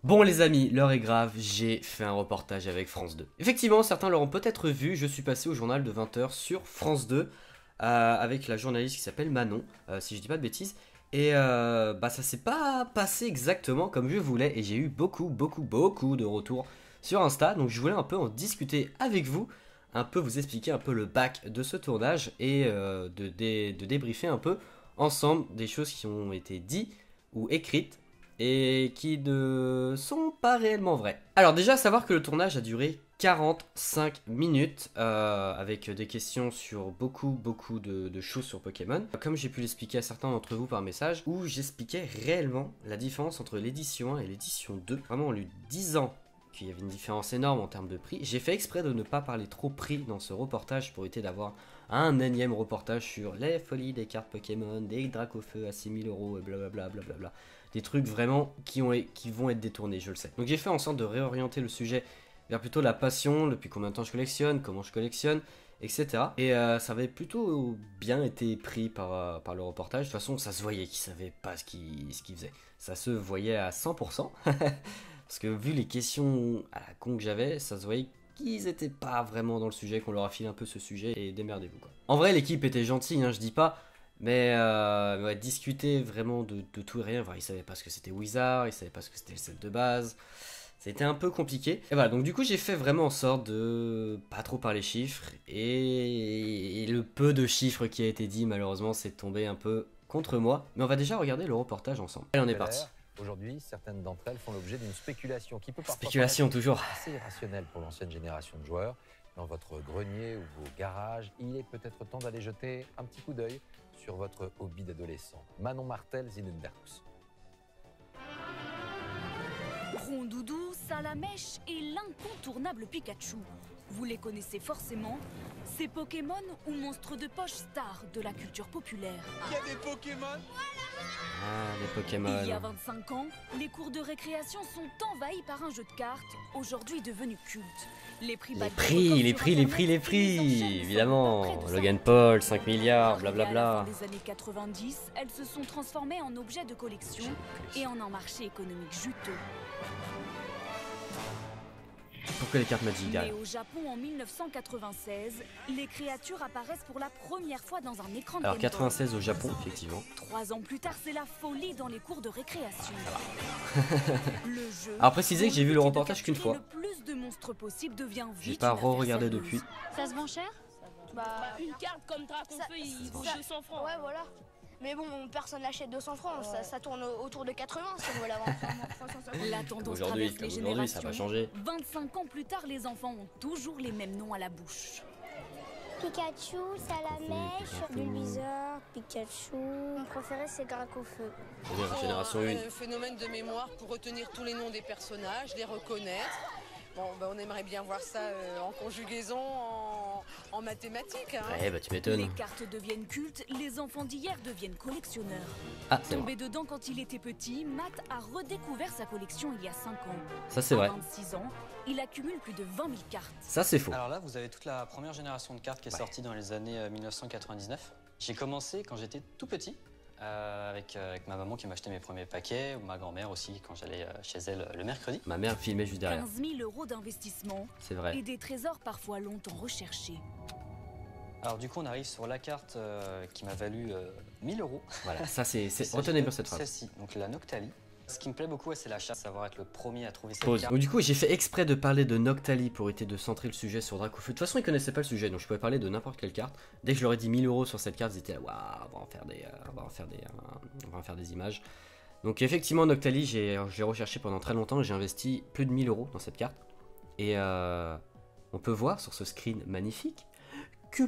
Bon les amis, l'heure est grave, j'ai fait un reportage avec France 2. Effectivement, certains l'auront peut-être vu, je suis passé au journal de 20 h sur France 2 avec la journaliste qui s'appelle Manon, si je dis pas de bêtises. Et bah ça s'est pas passé exactement comme je voulais et j'ai eu beaucoup de retours sur Insta. Donc je voulais un peu en discuter avec vous, un peu vous expliquer un peu le back de ce tournage et de débriefer un peu ensemble des choses qui ont été dites ou écrites et qui ne sont pas réellement vraies. Alors déjà, savoir que le tournage a duré 45 minutes avec des questions sur beaucoup de choses sur Pokémon. Comme j'ai pu l'expliquer à certains d'entre vous par message, où j'expliquais réellement la différence entre l'édition 1 et l'édition 2. Vraiment en lui disant qu'il y avait une différence énorme en termes de prix. J'ai fait exprès de ne pas parler trop prix dans ce reportage pour éviter d'avoir un énième reportage sur les folies des cartes Pokémon, des Dracofeu à 6000 € et blablabla. Des trucs vraiment qui vont être détournés, je le sais. Donc j'ai fait en sorte de réorienter le sujet vers plutôt la passion, depuis combien de temps je collectionne, comment je collectionne, etc. Et ça avait plutôt bien été pris par le reportage. De toute façon, ça se voyait qu'ils savaient pas ce qu'ils faisaient. Ça se voyait à 100%. Parce que vu les questions à la con que j'avais, ça se voyait qu'ils étaient pas vraiment dans le sujet, qu'on leur a filé un peu ce sujet et démerdez-vous quoi. En vrai, l'équipe était gentille, hein, je dis pas. Mais ouais, discuter vraiment de tout et rien, enfin, ils savaient pas ce que c'était Wizard, ils savaient pas ce que c'était le set de base, c'était un peu compliqué. Et voilà, donc du coup j'ai fait vraiment en sorte de pas trop parler chiffres, et le peu de chiffres qui a été dit malheureusement c'est tombé un peu contre moi. Mais on va déjà regarder le reportage ensemble. Allez, on est parti. Aujourd'hui, certaines d'entre elles font l'objet d'une spéculation qui peut parfois Spéculation toujours. assez irrationnelle pour l'ancienne génération de joueurs. Dans votre grenier ou vos garages, il est peut-être temps d'aller jeter un petit coup d'œil sur votre hobby d'adolescent. Manon Martel, Zinenbergs. Rondoudou, Salamèche et l'incontournable Pikachu. Vous les connaissez forcément, ces Pokémon ou monstres de poche stars de la culture populaire. Il y a des Pokémon. Ah, les Pokémon. Il y a 25 ans, les cours de récréation sont envahis par un jeu de cartes, aujourd'hui devenu culte. Les prix, les prix, évidemment. Logan Paul, 5 milliards, blablabla. Dans les années 90, elles se sont transformées en objets de collection et en un marché économique juteux. Pourquoi les cartes Magic derrière? Mais au Japon en 1996, les créatures apparaissent pour la première fois dans un écran de Alors Game Boy. 96 au Japon, effectivement. 3 ans plus tard, c'est la folie dans les cours de récréation. Le jeu. Alors précisez que j'ai vu le reportage qu'une fois. Le plus de monstres possible devient J'ai vite pas une affaire re-regardé sérieuse. depuis. Ça se vend cher? Une carte comme Dracofeu, il vaut 200 francs. Ouais, voilà. Mais bon, personne n'achète 200 francs, ça tourne autour de 80 si on veut la vendre. 350. La tendance Aujourd'hui, traverse les comme aujourd'hui, ça va générations. changer. 25 ans plus tard, les enfants ont toujours les mêmes noms à la bouche. Pikachu, Salamèche, Pikachu. Bulbizarre, Pikachu. Mon préféré c'est Dracofeu. C'est-à-dire génération 1. Un phénomène de mémoire pour retenir tous les noms des personnages, les reconnaître. Bon, on aimerait bien voir ça en conjugaison, en mathématiques. Hein. Ouais, bah tu m'étonnes. Les cartes deviennent cultes, les enfants d'hier deviennent collectionneurs. Ah, c'est Tombé vrai. dedans quand il était petit, Matt a redécouvert sa collection il y a 5 ans. Ça, c'est vrai. À 26 ans, il accumule plus de 20 000 cartes. Ça, c'est faux. Alors là, vous avez toute la première génération de cartes qui est sortie dans les années 1999. J'ai commencé quand j'étais tout petit, avec ma maman qui m'achetait mes premiers paquets, ou ma grand-mère aussi quand j'allais chez elle le mercredi. Ma mère filmait juste derrière. 15 000 € d'investissement C'est vrai. et des trésors parfois longtemps recherchés. Alors du coup, on arrive sur la carte qui m'a valu 1000 €. Voilà, ça c'est. Il s'agit Retenez de bien cette phrase. Celle-ci, donc la Noctali. Ce qui me plaît beaucoup, c'est la chasse, savoir être le premier à trouver cette Pause. carte. Donc du coup j'ai fait exprès de parler de Noctali pour éviter de centrer le sujet sur Dracofeu. De toute façon ils connaissaient pas le sujet donc je pouvais parler de n'importe quelle carte. Dès que je leur ai dit 1000 € sur cette carte ils étaient là, waouh, on va en faire des images. Donc effectivement Noctali j'ai recherché pendant très longtemps et j'ai investi plus de 1000 € dans cette carte. Et on peut voir sur ce screen magnifique que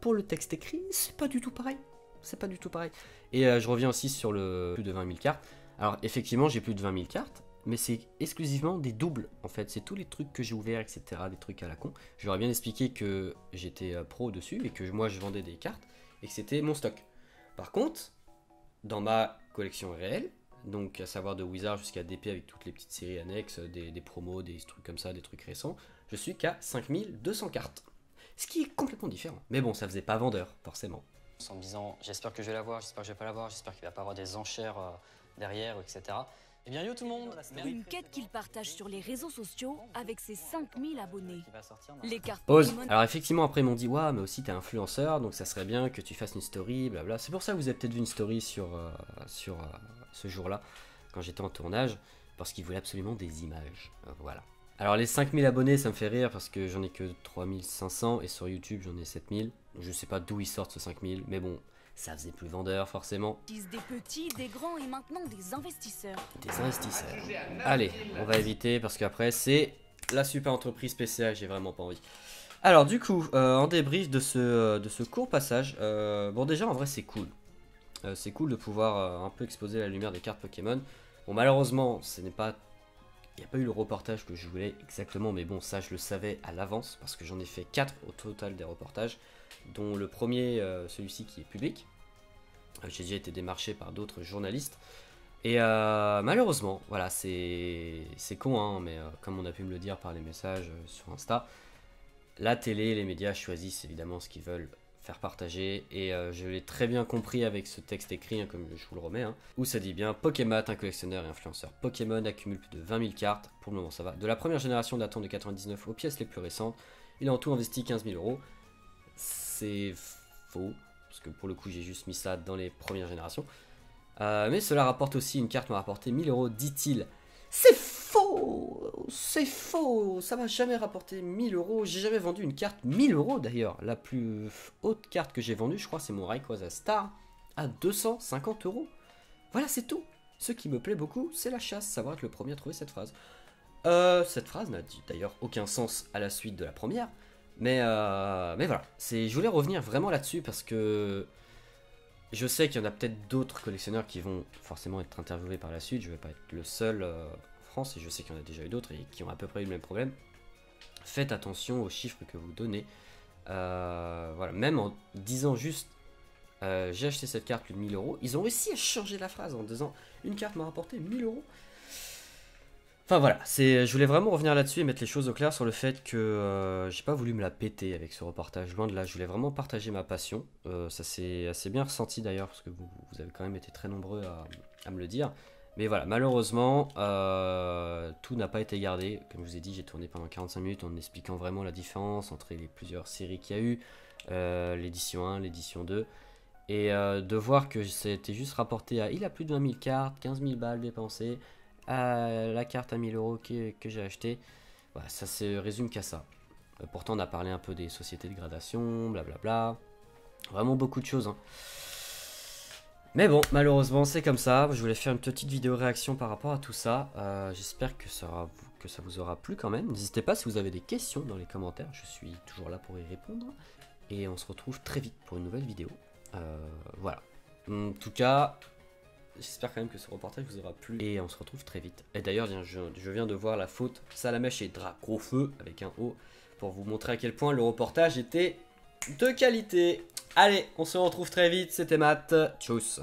pour le texte écrit c'est pas du tout pareil. C'est pas du tout pareil. Et je reviens aussi sur le plus de 20 000 cartes. Alors effectivement j'ai plus de 20 000 cartes, mais c'est exclusivement des doubles en fait, c'est tous les trucs que j'ai ouverts etc, des trucs à la con. J'aurais bien expliqué que j'étais pro dessus et que moi je vendais des cartes et que c'était mon stock. Par contre, dans ma collection réelle, donc à savoir de Wizard jusqu'à DP avec toutes les petites séries annexes, des promos, des trucs comme ça, des trucs récents, je suis qu'à 5200 cartes. Ce qui est complètement différent. Mais bon, ça faisait pas vendeur, forcément. En me disant, j'espère que je vais l'avoir, j'espère que je vais pas l'avoir, j'espère qu'il va pas avoir des enchères derrière, etc. Eh bien yo tout le monde. Une quête qu'il partage sur les réseaux sociaux avec ses 5000 abonnés. Qui va sortir dans- Les cartes Pause. Pokémon. Alors effectivement après ils m'ont dit ouais mais aussi t'es influenceur donc ça serait bien que tu fasses une story blabla. C'est pour ça que vous avez peut-être vu une story sur ce jour-là quand j'étais en tournage parce qu'ils voulaient absolument des images. Voilà. Alors les 5000 abonnés ça me fait rire parce que j'en ai que 3500 et sur YouTube j'en ai 7000. Je sais pas d'où ils sortent ce 5000 mais bon ça faisait plus vendeur forcément. Des petits, des grands et maintenant des investisseurs. Des investisseurs. Allez, on va éviter parce qu'après c'est la super entreprise PCA, j'ai vraiment pas envie. Alors du coup, en débrief de ce court passage, bon déjà en vrai c'est cool. C'est cool de pouvoir un peu exposer la lumière des cartes Pokémon. Bon malheureusement, il n'y a pas eu le reportage que je voulais exactement, mais bon ça je le savais à l'avance parce que j'en ai fait 4 au total des reportages, dont le premier, celui-ci qui est public. J'ai déjà été démarché par d'autres journalistes. Et malheureusement, voilà, c'est con, hein, mais comme on a pu me le dire par les messages sur Insta, la télé, les médias choisissent évidemment ce qu'ils veulent faire partager. Et je l'ai très bien compris avec ce texte écrit, hein, comme je vous le remets, hein, où ça dit bien Pokémat, un collectionneur et influenceur Pokémon, accumule plus de 20 000 cartes. Pour le moment, ça va. De la première génération datant de 99 aux pièces les plus récentes, il a en tout investi 15 000 €. C'est faux, parce que pour le coup, j'ai juste mis ça dans les premières générations. Mais cela rapporte aussi, une carte m'a rapporté 1000 €, dit-il. C'est faux! C'est faux! Ça m'a jamais rapporté 1000 €. J'ai jamais vendu une carte 1000 € d'ailleurs. La plus haute carte que j'ai vendue, je crois, c'est mon Rayquaza Star à 250 €. Voilà, c'est tout. Ce qui me plaît beaucoup, c'est la chasse, savoir être le premier à trouver cette phrase. Cette phrase n'a d'ailleurs aucun sens à la suite de la première. Mais voilà, je voulais revenir vraiment là-dessus parce que je sais qu'il y en a peut-être d'autres collectionneurs qui vont forcément être interviewés par la suite. Je ne vais pas être le seul en France et je sais qu'il y en a déjà eu d'autres et qui ont à peu près eu le même problème. Faites attention aux chiffres que vous donnez. Voilà, même en disant juste j'ai acheté cette carte plus de 1000 €, ils ont réussi à changer la phrase en disant une carte m'a rapporté 1000 €. Enfin voilà, je voulais vraiment revenir là-dessus et mettre les choses au clair sur le fait que j'ai pas voulu me la péter avec ce reportage, loin de là, je voulais vraiment partager ma passion. Ça s'est assez bien ressenti d'ailleurs, parce que vous avez quand même été très nombreux à me le dire. Mais voilà, malheureusement, tout n'a pas été gardé. Comme je vous ai dit, j'ai tourné pendant 45 minutes en expliquant vraiment la différence entre les plusieurs séries qu'il y a eu, l'édition 1, l'édition 2. Et de voir que c'était juste rapporté à il a plus de 20 000 cartes, 15 000 balles dépensées. La carte à 1000 € que j'ai acheté, voilà, ça se résume qu'à ça. Pourtant on a parlé un peu des sociétés de gradation, blablabla, vraiment beaucoup de choses, hein. Mais bon, malheureusement c'est comme ça. Je voulais faire une petite vidéo réaction par rapport à tout ça. J'espère que ça vous aura plu quand même. N'hésitez pas si vous avez des questions dans les commentaires, je suis toujours là pour y répondre. Et on se retrouve très vite pour une nouvelle vidéo. Voilà, en tout cas j'espère quand même que ce reportage vous aura plu et on se retrouve très vite. Et d'ailleurs, je viens de voir la faute Salamèche et Dracofeu avec un O pour vous montrer à quel point le reportage était de qualité. Allez, on se retrouve très vite. C'était Matt. Tchuss.